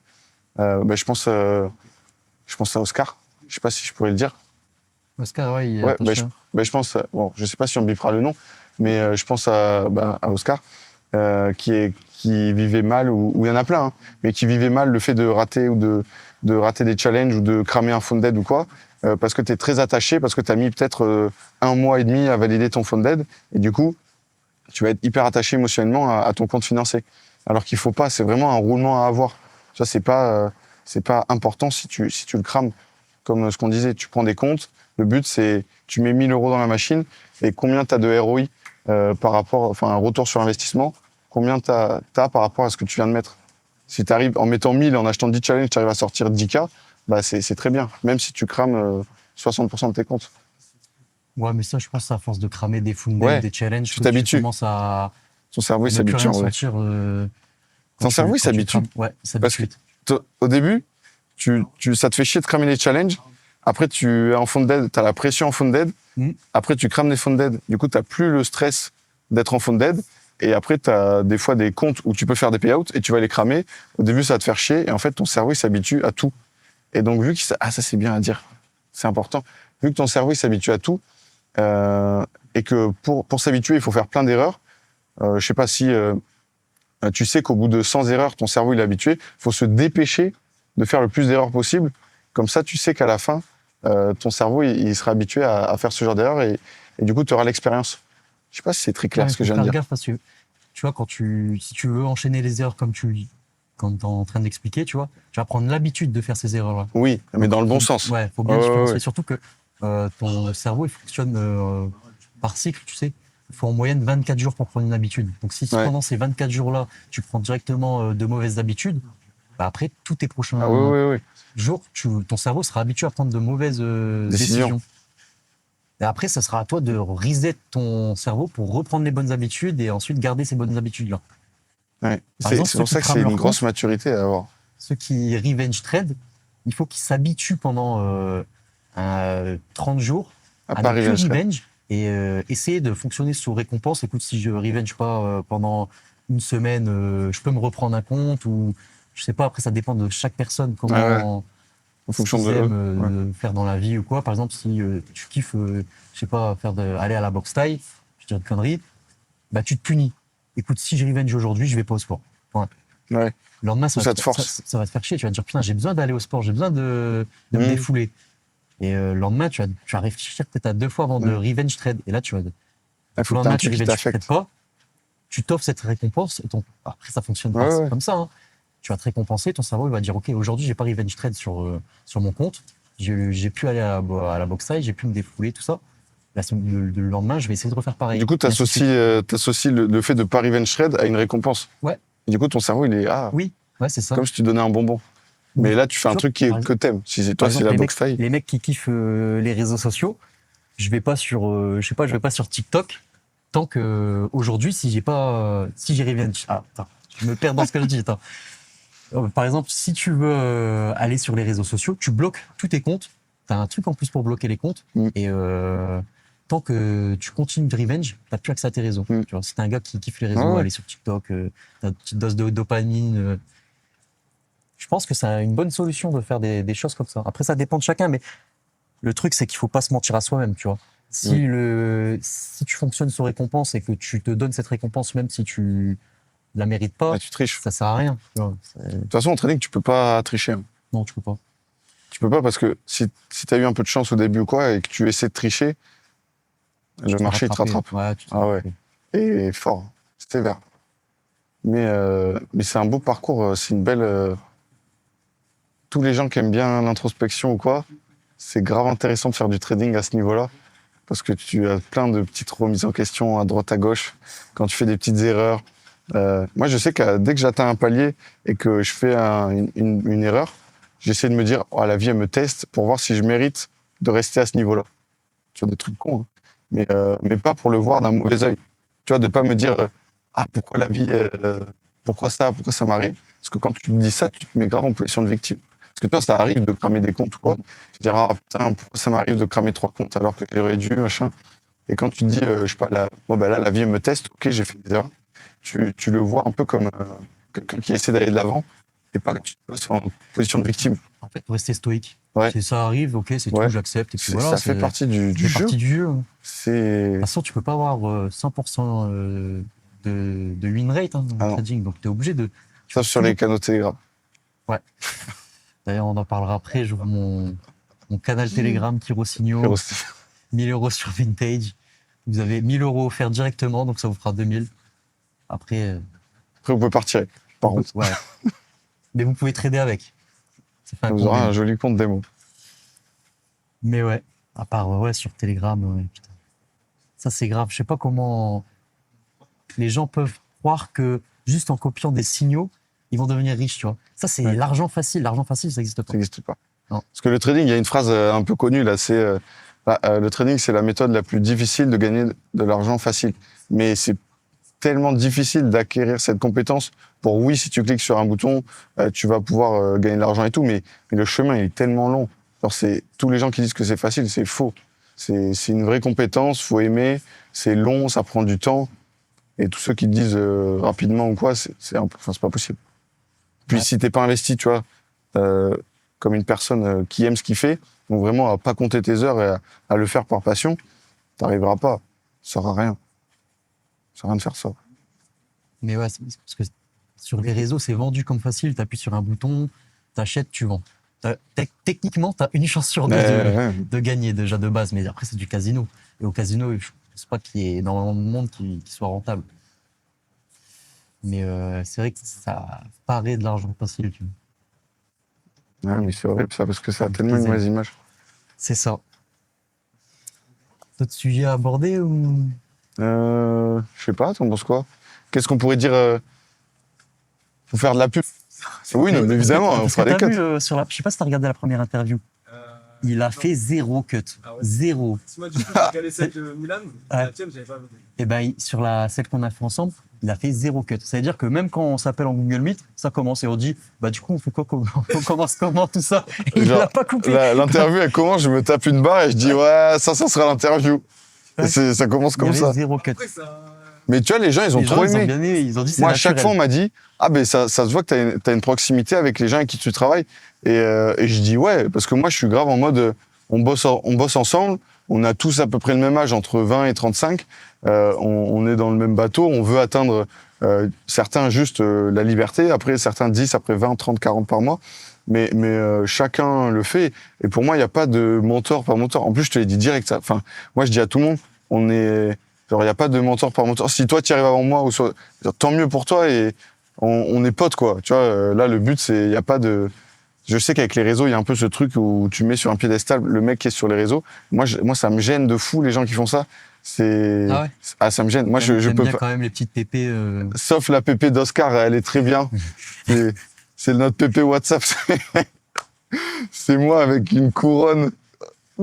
Je pense à Oscar. Je sais pas si je pourrais le dire. Oscar, il je pense, je sais pas si on bipera le nom, mais je pense à Oscar, qui vivait mal, ou il y en a plein, hein, mais qui vivait mal le fait de rater ou de rater des challenges ou de cramer un funded ou quoi, parce que tu es très attaché, parce que tu as mis peut-être 1 mois et demi à valider ton funded, et du coup, tu vas être hyper attaché émotionnellement à ton compte financier. Alors qu'il faut pas, c'est vraiment un roulement à avoir. Ça, c'est pas important si tu le crames. Comme ce qu'on disait, tu prends des comptes, le but c'est, tu mets 1 000 € dans la machine, et combien tu as de ROI par rapport, un retour sur investissement, combien tu as par rapport à ce que tu viens de mettre. Si tu arrives, en mettant 1000, en achetant 10 challenges, tu arrives à sortir 10K, c'est très bien, même si tu crames 60% de tes comptes. Ouais, mais ça, je pense, à force de cramer des funded, des challenges, tu t'habitues. Ton cerveau, il s'habitue. Ton cerveau, il s'habitue. Ouais, il s'habitue. Parce qu'au début, ça te fait chier de cramer les challenges. Après, tu es en funded, tu as la pression en funded. Après, tu crames les funded. Du coup, tu n'as plus le stress d'être en funded. Et après, tu as des fois des comptes où tu peux faire des payouts et tu vas les cramer. Au début, ça va te faire chier. Et en fait, ton cerveau, il s'habitue à tout. Et donc, vu que ça c'est bien à dire. C'est important. Vu que ton cerveau, il s'habitue à tout, et que pour s'habituer, il faut faire plein d'erreurs. Je sais pas si tu sais qu'au bout de 100 erreurs, ton cerveau, il est habitué. Il faut se dépêcher de faire le plus d'erreurs possible. Comme ça, tu sais qu'à la fin, ton cerveau, il sera habitué à faire ce genre d'erreurs et du coup, tu auras l'expérience. Je sais pas si c'est très clair ce que je viens de dire. Gaffe parce que, tu vois, si tu veux enchaîner les erreurs comme tu es en train d'expliquer, tu vas prendre l'habitude de faire ces erreurs-là. Oui, mais dans le bon sens. Faut bien différencier. Surtout que ton cerveau, il fonctionne par cycle, tu sais. il faut en moyenne 24 jours pour prendre une habitude. Donc si pendant ces 24 jours-là, tu prends directement de mauvaises habitudes, bah après, tous tes prochains jours, ton cerveau sera habitué à prendre de mauvaises décisions. Et après, ça sera à toi de reset ton cerveau pour reprendre les bonnes habitudes et ensuite garder ces bonnes habitudes-là. Ouais. C'est pour ça que c'est une grosse maturité à avoir. Ceux qui revenge trade, il faut qu'ils s'habituent pendant 30 jours à ne plus revenge et essayer de fonctionner sous récompense. Écoute, si je revenge pas pendant une semaine, je peux me reprendre un compte ou je sais pas. Après, ça dépend de chaque personne comment en fonction de faire dans la vie ou quoi. Par exemple, si tu kiffes, je sais pas, aller à la boxe thaï, je dis une connerie, bah tu te punis. Écoute, si je revenge aujourd'hui, je vais pas au sport. Ouais. Le lendemain, ça te force. Ça va te faire chier. Tu vas te dire, putain, j'ai besoin d'aller au sport, j'ai besoin de me défouler. Et le lendemain, tu vas réfléchir peut-être à 2 fois avant de revenge trade. Et là, le lendemain, tu revenge trade pas, tu t'offres cette récompense. Et après, ça fonctionne pas comme ça. Hein. Tu vas te récompenser, ton cerveau il va dire, OK, aujourd'hui, j'ai pas revenge trade sur mon compte. J'ai pu aller à la boxe taille, j'ai pu me défouler, tout ça. Le lendemain, je vais essayer de refaire pareil. Du coup, tu associes le fait de pas revenge trade à une récompense. Ouais. Et du coup, ton cerveau, il est oui, c'est ça. Comme si tu donnais un bonbon. Mais là, tu fais un truc que t'aimes. Si c'est toi, c'est la boxe taille. Les mecs qui kiffent les réseaux sociaux, je vais pas sur TikTok tant que aujourd'hui, si j'ai revenge. Ah, attends, je me perds dans ce que je dis. Attends. Par exemple, si tu veux aller sur les réseaux sociaux, tu bloques tous tes comptes. T'as un truc en plus pour bloquer les comptes. Et tant que tu continues de revenge, t'as plus accès à tes réseaux. Tu vois, si t'es un gars qui kiffe les réseaux, aller sur TikTok, t'as une petite dose de dopamine. Je pense que c'est une bonne solution de faire des choses comme ça. Après, ça dépend de chacun, mais le truc, c'est qu'il faut pas se mentir à soi-même, tu vois. Si tu fonctionnes sur récompense et que tu te donnes cette récompense même si tu la mérites pas, tu triches. Ça sert à rien. Tu vois. De toute façon, en trading, tu peux pas tricher. Hein. Non, tu peux pas. Tu peux pas parce que si tu as eu un peu de chance au début ou quoi et que tu essaies de tricher, le marché il te rattrape. Ouais, Et fort, c'est sévère. Mais c'est un beau parcours, c'est une belle. Tous les gens qui aiment bien l'introspection ou quoi, c'est grave intéressant de faire du trading à ce niveau-là. Parce que tu as plein de petites remises en question à droite, à gauche, quand tu fais des petites erreurs. Moi, je sais que dès que j'atteins un palier et que je fais une erreur, j'essaie de me dire, la vie, elle me teste pour voir si je mérite de rester à ce niveau-là. Tu vois, des trucs cons, hein. Mais pas pour le voir d'un mauvais œil. Tu vois, de pas me dire, pourquoi la vie, pourquoi ça m'arrive. Parce que quand tu te dis ça, tu te mets grave en position de victime. Parce que toi, ça arrive de cramer des comptes ou quoi. Tu te dis, putain, pourquoi ça m'arrive de cramer 3 comptes alors que j'aurais dû, machin. Et quand tu te dis, je sais pas, là, la vie me teste, ok, j'ai fait des erreurs. Tu le vois un peu comme quelqu'un qui essaie d'aller de l'avant et pas que tu te poses en position de victime. En fait, rester stoïque. Ouais. Ça arrive, ok, c'est tout, j'accepte. Et puis voilà, ça fait partie du jeu. Partie du jeu. De toute façon, tu peux pas avoir 100% de win rate dans le trading, donc tu es obligé de. Sauf sur les canaux Telegram. Ouais. D'ailleurs, on en parlera après. J'ouvre mon canal Telegram, Kirosigno. 1000 € sur Vintage. Vous avez 1000 € offerts directement, donc ça vous fera 2000. Après, vous pouvez partir, par contre. Ouais. Mais vous pouvez trader avec. Ça vous aura un joli compte démo. Mais ouais, à part sur Telegram, putain. Ça, c'est grave. Je sais pas comment les gens peuvent croire que juste en copiant des signaux, ils vont devenir riches, tu vois. Ça, c'est l'argent facile. L'argent facile, ça n'existe pas. Ça n'existe pas. Non. Parce que le trading, il y a une phrase un peu connue, là, c'est le trading, c'est la méthode la plus difficile de gagner de l'argent facile. Mais c'est tellement difficile d'acquérir cette compétence pour, oui, si tu cliques sur un bouton, tu vas pouvoir gagner de l'argent et tout, mais le chemin, il est tellement long. Alors, tous les gens qui disent que c'est facile, c'est faux. C'est une vraie compétence, faut aimer, c'est long, ça prend du temps. Et tous ceux qui te disent rapidement ou quoi, c'est pas possible. Puis si t'es pas investi, tu vois, comme une personne qui aime ce qu'il fait, donc vraiment à pas compter tes heures et à le faire par passion, t'arriveras pas. Ça sert à rien. Ça sert à rien de faire ça. Mais ouais, parce que sur les réseaux, c'est vendu comme facile. T'appuies sur un bouton, t'achètes, tu vends. Techniquement, t'as une chance sur deux de gagner déjà de base, mais après c'est du casino. Et au casino, je pense pas qu'il y ait énormément de monde qui soit rentable. Mais c'est vrai que ça paraît de l'argent facile. Tu vois. Ouais, mais c'est horrible ça, parce que ça a tellement une mauvaise image. C'est ça. D'autres sujets à aborder ou Je sais pas, t'en penses quoi? Qu'est-ce qu'on pourrait dire faut faire de la pub? Oui, non, mais évidemment, on fera des cuts. Je sais pas si t'as regardé la première interview. Il a fait 0 cut. Ah ouais. 0. Moi, du coup, j'ai regardé celle de Milan, la tienne, j'avais pas vu. Et ben, celle qu'on a fait ensemble, il a fait 0 cut. C'est-à-dire que même quand on s'appelle en Google Meet, ça commence et on dit, bah du coup, on fait quoi, on commence comment, tout ça. Et il l'a pas coupé. L'interview, elle commence, je me tape une barre et je dis, ouais, ça sera l'interview. Et ça commence comme ça. 0 cut. Après, Mais tu vois, les gens, ils ont trop aimé. Ils ont bien aimé. Ils ont dit, moi, à chaque fois, on m'a dit, ah ben ça se voit que t'as une proximité avec les gens avec qui tu travailles. Et je dis, ouais, parce que moi, je suis grave en mode, on bosse ensemble, on a tous à peu près le même âge, entre 20 et 35, on est dans le même bateau, on veut atteindre, certains juste la liberté, après certains 10, après 20, 30, 40 par mois, mais chacun le fait. Et pour moi, il n'y a pas de mentor par mentor. En plus, je te l'ai dit direct, ça. Enfin, moi, je dis à tout le monde, il n'y a pas de mentor par mentor. Si toi, tu y arrives avant moi, tant mieux pour toi et on est potes, quoi. Tu vois, là, le but, c'est, il n'y a pas de... Je sais qu'avec les réseaux, il y a un peu ce truc où tu mets sur un piédestal le mec qui est sur les réseaux. Moi, ça me gêne de fou, les gens qui font ça. Ah ouais. Ça me gêne. Moi, je peux bien pas. quand même les petites pépées. Sauf la pépé d'Oscar, elle est très bien. C'est notre pépé WhatsApp. C'est moi avec une couronne.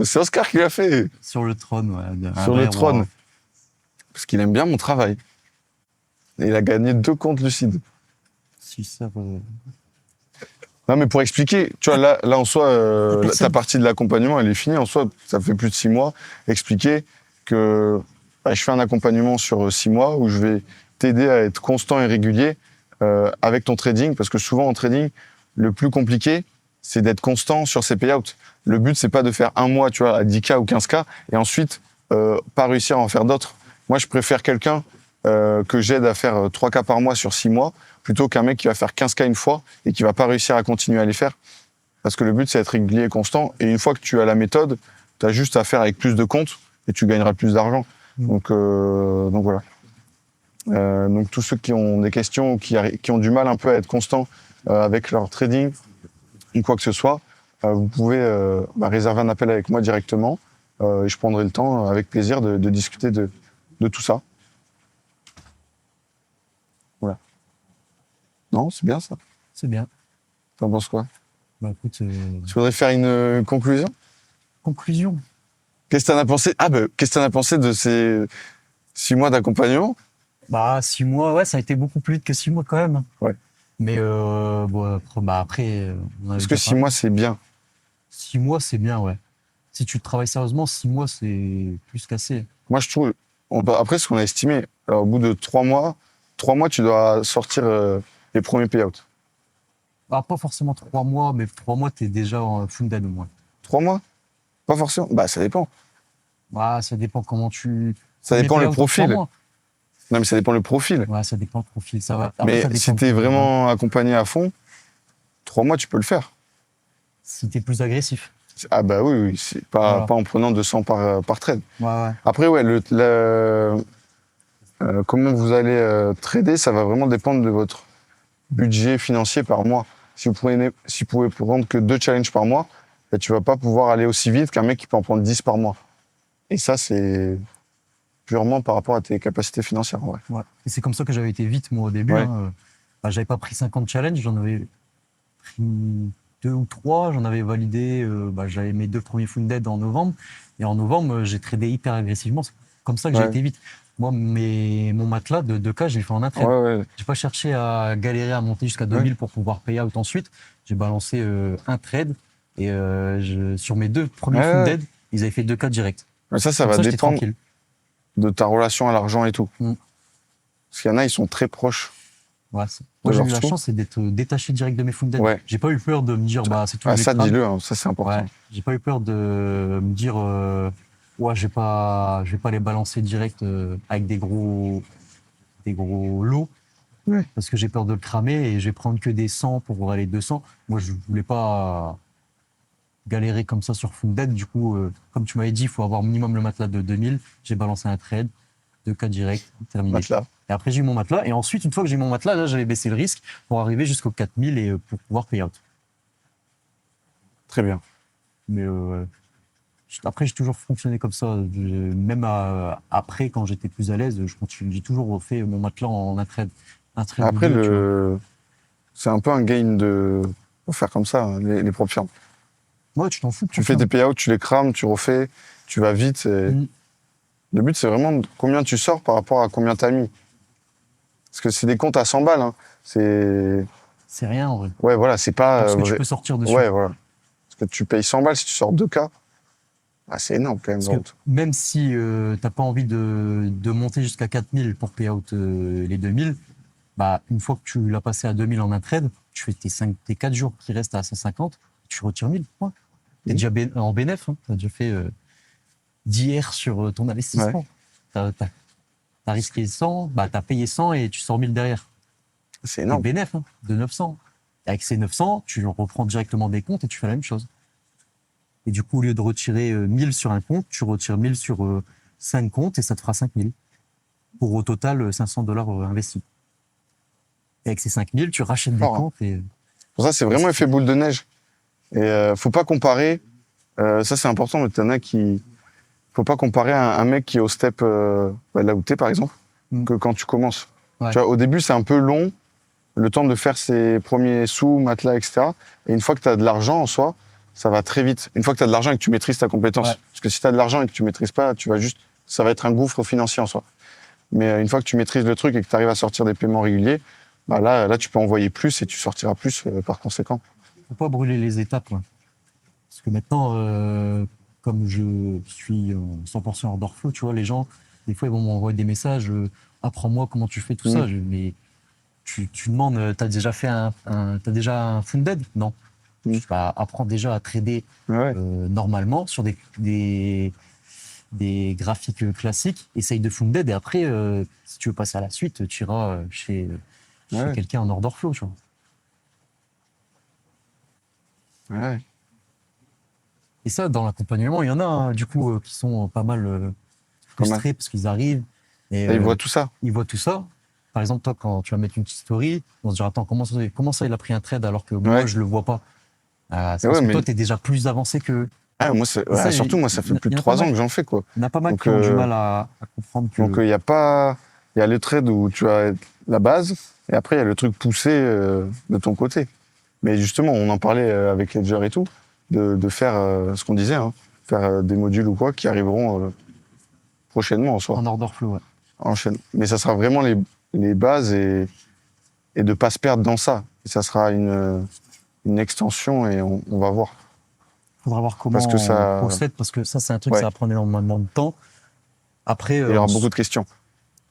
C'est Oscar qui l'a fait. Sur le trône, ouais. Sur le trône. Parce qu'il aime bien mon travail. Et il a gagné 2 comptes lucides. Si ça. Non, mais pour expliquer, tu vois, là en soi, ta partie de l'accompagnement, elle est finie. En soi, ça fait plus de 6 mois. Expliquer que je fais un accompagnement sur 6 mois où je vais t'aider à être constant et régulier avec ton trading. Parce que souvent, en trading, le plus compliqué, c'est d'être constant sur ses payouts. Le but, c'est pas de faire un mois, tu vois, à 10K ou 15K et ensuite pas réussir à en faire d'autres. Moi, je préfère quelqu'un que j'aide à faire 3K par mois sur 6 mois plutôt qu'un mec qui va faire 15K une fois et qui va pas réussir à continuer à les faire. Parce que le but, c'est d'être régulier et constant. Et une fois que tu as la méthode, tu as juste à faire avec plus de comptes et tu gagneras plus d'argent. Donc voilà. Donc tous ceux qui ont des questions ou qui ont du mal un peu à être constants avec leur trading ou quoi que ce soit, vous pouvez réserver un appel avec moi directement et je prendrai le temps avec plaisir de discuter de tout ça. Voilà. Non, c'est bien ça. C'est bien. T'en penses quoi? Bah écoute. Tu voudrais faire une conclusion? Conclusion. Qu'est-ce que t'en as pensé? Qu'est-ce que t'en as pensé de ces 6 mois d'accompagnement? Bah 6 mois, ouais, ça a été beaucoup plus vite que 6 mois quand même. Ouais. Mais après. Est-ce que 6 mois c'est bien? 6 mois c'est bien, ouais. Si tu travailles sérieusement, 6 mois c'est plus qu'assez. Moi je trouve. Après ce qu'on a estimé, alors, au bout de 3 mois, tu dois sortir les premiers payouts. Bah, pas forcément 3 mois, mais 3 mois t'es déjà en funded au moins. 3 mois? Pas forcément. Bah ça dépend. Bah ça dépend comment tu. Ça dépend le profil. Non, mais ça dépend le profil. Ouais, ça dépend le profil, ça va. Après, mais si t'es vraiment accompagné à fond, 3 mois, tu peux le faire. Si t'es plus agressif. Ah bah oui, c'est pas en prenant 200 par trade. Ouais. Après, ouais, comment vous allez trader, ça va vraiment dépendre de votre budget financier par mois. Si vous pouvez prendre que 2 challenges par mois, bah, tu vas pas pouvoir aller aussi vite qu'un mec qui peut en prendre 10 par mois. Et ça, c'est purement par rapport à tes capacités financières. Ouais. Et c'est comme ça que j'avais été vite, moi, au début. Ouais. Hein. J'avais pas pris 50 challenges, j'en avais pris 2 ou 3. J'en avais validé, j'avais mes 2 premiers funded en novembre. Et en novembre, j'ai tradé hyper agressivement. C'est comme ça que j'ai été vite. Moi, mon matelas de 2K, je l'ai fait en un trade. Ouais. J'ai pas cherché à galérer à monter jusqu'à 2000 pour pouvoir payer out ensuite. J'ai balancé un trade. Et sur mes 2 premiers funded, ils avaient fait 2K direct. Mais ça va dépendre de ta relation à l'argent et tout. Parce qu'il y en a, ils sont très proches. Ouais, moi, j'ai eu la chance d'être détaché direct de mes funded. Ouais. J'ai pas eu peur de me dire, c'est tout. Ça, dis-le, hein, ça, c'est important. Ouais. J'ai pas eu peur de me dire, je vais pas les balancer direct avec des gros lots. Ouais. Parce que j'ai peur de le cramer et je vais prendre que des 100 pour aller 200. Moi, je voulais pas galérer comme ça sur funded. Du coup, comme tu m'avais dit, il faut avoir minimum le matelas de 2000. J'ai balancé un trade, 2K direct, terminé. Matelas. Et après, j'ai eu mon matelas. Et ensuite, une fois que j'ai eu mon matelas, là, j'avais baissé le risque pour arriver jusqu'au 4000 et pour pouvoir payer out. Très bien. Mais Après, j'ai toujours fonctionné comme ça. Même après, quand j'étais plus à l'aise, j'ai toujours fait mon matelas en un trade. Après, c'est un peu un gain de faire comme ça, hein, les propres firmes. Ouais, tu t'en fous. Tu fais tes payouts, tu les crames, tu refais, tu vas vite. Le but, c'est vraiment combien tu sors par rapport à combien tu as mis. Parce que c'est des comptes à 100 balles. Hein. C'est rien, en vrai. Ouais, voilà, c'est pas... Parce que tu peux sortir dessus. Ouais, voilà. Parce que tu payes 100 balles si tu sors 2K. Ah, c'est énorme, quand même. Parce que même si t'as pas envie de monter jusqu'à 4000 pour payout les 2000, bah, une fois que tu l'as passé à 2000 en un trade, tu fais tes 4 jours qui restent à 150, tu retires 1000 points. T'es déjà en bénéf, hein. T'as déjà fait 10 R sur ton investissement. Ouais. T'as risqué 100, bah, t'as payé 100 et tu sors 1000 derrière. C'est énorme. T'es bénéf, hein, de 900. Et avec ces 900, tu reprends directement des comptes et tu fais la même chose. Et du coup, au lieu de retirer 1000 sur un compte, tu retires 1000 sur 5 comptes et ça te fera 5000. Pour au total $500 investis. Et avec ces 5000, tu rachètes des comptes. Et... Pour ça, c'est vraiment effet boule de neige. Et faut pas comparer. Ça, c'est important, mais t'en as qui. Faut pas comparer un mec qui est au step là où t'es, par exemple, que quand tu commences. Ouais. Tu vois, au début, c'est un peu long, le temps de faire ses premiers sous, matelas, etc. Et une fois que tu as de l'argent en soi, ça va très vite. Une fois que tu as de l'argent et que tu maîtrises ta compétence. Ouais. Parce que si tu as de l'argent et que tu maîtrises pas, ça va être un gouffre financier en soi. Mais une fois que tu maîtrises le truc et que tu arrives à sortir des paiements réguliers, bah là, tu peux envoyer plus et tu sortiras plus par conséquent. Faut pas brûler les étapes. Ouais. Parce que maintenant, comme je suis 100% hors d'orflow, tu vois, les gens, des fois, ils vont m'envoyer des messages, apprends-moi comment tu fais tout ça. Mais tu demandes, t'as déjà fait t'as déjà un funded? Non. Bah, apprends déjà à trader normalement sur des graphiques classiques, essaye de funded et après, si tu veux passer à la suite, tu iras chez quelqu'un en order flow, tu vois. Ouais. Et ça, dans l'accompagnement, il y en a du coup qui sont pas mal frustrés parce qu'ils arrivent et ils voient tout ça. Ils voient tout ça. Par exemple, toi, quand tu vas mettre une petite story, on se dira attends, comment ça il a pris un trade alors que moi je le vois pas. C'est parce que toi, tu es déjà plus avancé que. Ah, moi, surtout, moi, ça fait plus de 3 ans que j'en fais, quoi. Il y en a pas mal qui ont du mal à comprendre que. Donc, il y a le trade où tu as la base, et après, il y a le truc poussé de ton côté. Mais justement, on en parlait avec Ledger et tout, de faire ce qu'on disait, hein, faire des modules ou quoi qui arriveront prochainement en soi. En order flow, ouais. Mais ça sera vraiment les bases et de pas se perdre dans ça. Et ça sera une extension et on va voir. Il faudra voir comment on procède, parce que ça, c'est un truc, ça va prendre énormément de temps. Après, il y aura beaucoup de questions.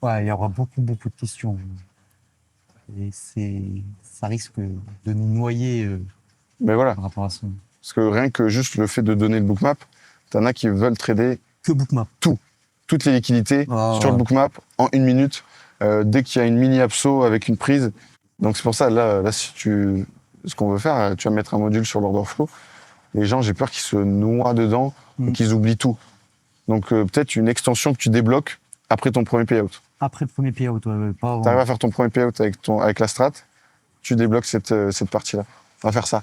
Ouais, il y aura beaucoup de questions. Et ça risque de nous noyer mais voilà. Par rapport à ça. Parce que rien que juste le fait de donner le bookmap, t'en as qui veulent trader que bookmap. Toutes les liquidités sur le bookmap en 1 minute, dès qu'il y a une mini abso avec une prise. Donc c'est pour ça, là ce qu'on veut faire, tu vas mettre un module sur l'order flow. Les gens, j'ai peur qu'ils se noient dedans et qu'ils oublient tout. Donc peut-être une extension que tu débloques après ton premier payout. Après le premier payout, pas avant. Tu arrives à faire ton premier payout avec la strat, tu débloques cette partie-là. On va faire ça.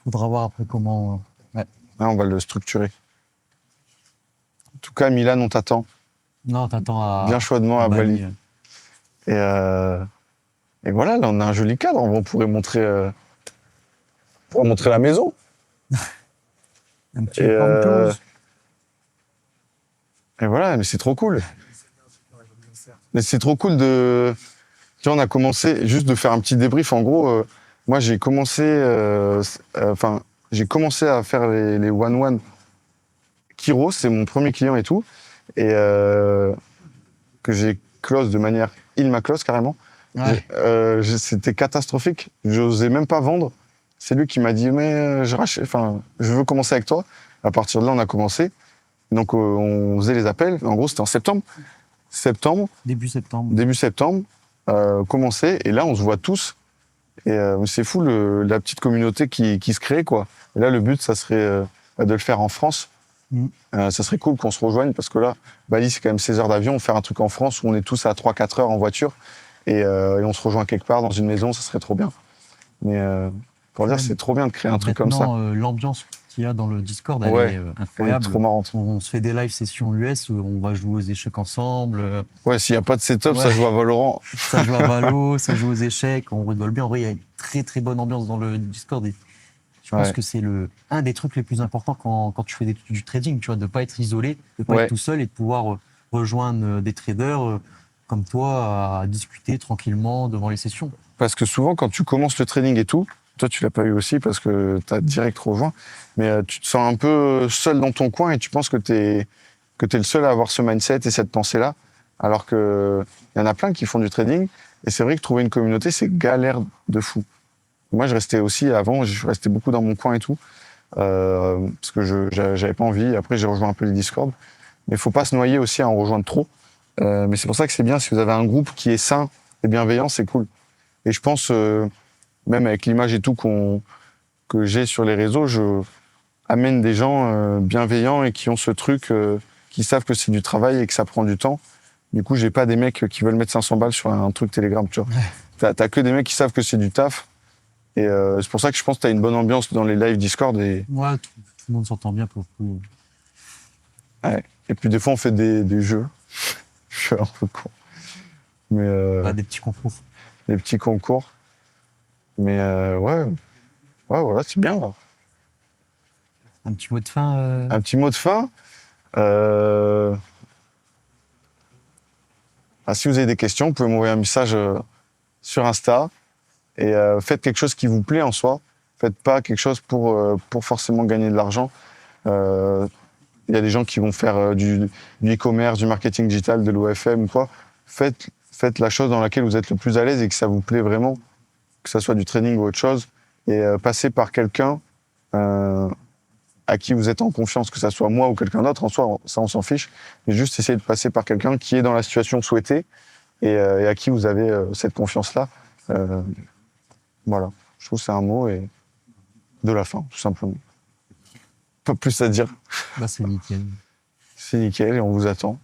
Faudra voir après comment. Ouais. Là, on va le structurer. En tout cas, Milan, on t'attend. Non, t'attends bien chaudement à Bali. Et voilà, là, on a un joli cadre. On pourrait montrer la maison. Un petit peu. Et voilà, mais c'est trop cool. Mais c'est trop cool de. Tu vois, on a commencé juste de faire un petit débrief. En gros, moi, j'ai commencé à faire les one-one. Kiro, c'est mon premier client et tout. Et que j'ai close de manière. Il m'a close carrément. Ouais. C'était catastrophique. J'osais même pas vendre. C'est lui qui m'a dit mais je veux commencer avec toi. À partir de là, on a commencé. Donc on faisait les appels. En gros, c'était en septembre. Début septembre. Commencer. Et là, on se voit tous. Et c'est fou la petite communauté qui se crée, quoi. Et là, le but, ça serait de le faire en France. Ça serait cool qu'on se rejoigne parce que là, Bali, c'est quand même 16 heures d'avion. Faire un truc en France où on est tous à 3-4 heures en voiture et on se rejoint quelque part dans une maison, ça serait trop bien. Mais pour dire, c'est trop bien de créer un truc comme ça. L'ambiance qu'il y a dans le Discord, elle Ouais, est elle est incroyable. trop marrante. On se fait des live sessions US où on va jouer aux échecs ensemble. Ouais, s'il n'y a pas de setup, Ouais. ça joue à Valorant. Ça joue à Valo, ça joue aux échecs, on rigole bien. En vrai, il y a une très très bonne ambiance dans le Discord. Et je pense Ouais. que c'est un des trucs les plus importants quand tu fais du trading, tu vois, de ne pas être isolé, de ne pas Ouais. être tout seul et de pouvoir rejoindre des traders comme toi à discuter tranquillement devant les sessions. Parce que souvent, quand tu commences le trading et tout, toi, tu l'as pas eu aussi parce que tu as direct rejoint, mais tu te sens un peu seul dans ton coin et tu penses que tu es le seul à avoir ce mindset et cette pensée-là, alors qu'il y en a plein qui font du trading. Et c'est vrai que trouver une communauté, c'est galère de fou. Moi, je restais aussi avant, je restais beaucoup dans mon coin et tout, parce que j'avais pas envie. Après, j'ai rejoint un peu les Discord. Mais il faut pas se noyer aussi à en rejoindre trop. Mais c'est pour ça que c'est bien, si vous avez un groupe qui est sain et bienveillant, c'est cool. Et je pense, même avec l'image et tout que j'ai sur les réseaux, je amène des gens bienveillants et qui ont ce truc, qui savent que c'est du travail et que ça prend du temps. Du coup, j'ai pas des mecs qui veulent mettre 500 balles sur un truc Telegram, tu vois. Ouais. T'as que des mecs qui savent que c'est du taf. Et c'est pour ça que je pense que t'as une bonne ambiance dans les lives Discord. Et... Ouais, tout le monde s'entend bien pour le coup. Ouais. Et puis des fois, on fait des jeux. Je suis un peu con. Mais Des petits concours. Des petits concours. Mais ouais, voilà, c'est bien. Là. Un petit mot de fin Un petit mot de fin. Si vous avez des questions, vous pouvez m'envoyer un message sur Insta. Et faites quelque chose qui vous plaît en soi. Faites pas quelque chose pour forcément gagner de l'argent. Il y a des gens qui vont faire du e-commerce, du marketing digital, de l'OFM ou quoi. Faites la chose dans laquelle vous êtes le plus à l'aise et que ça vous plaît vraiment, que ça soit du training ou autre chose. Et passez par quelqu'un à qui vous êtes en confiance, que ça soit moi ou quelqu'un d'autre. En soi, ça, on s'en fiche. Mais juste essayer de passer par quelqu'un qui est dans la situation souhaitée et à qui vous avez cette confiance-là. Voilà, je trouve que c'est un mot et de la fin, tout simplement. Pas plus à dire. C'est nickel. C'est nickel et on vous attend.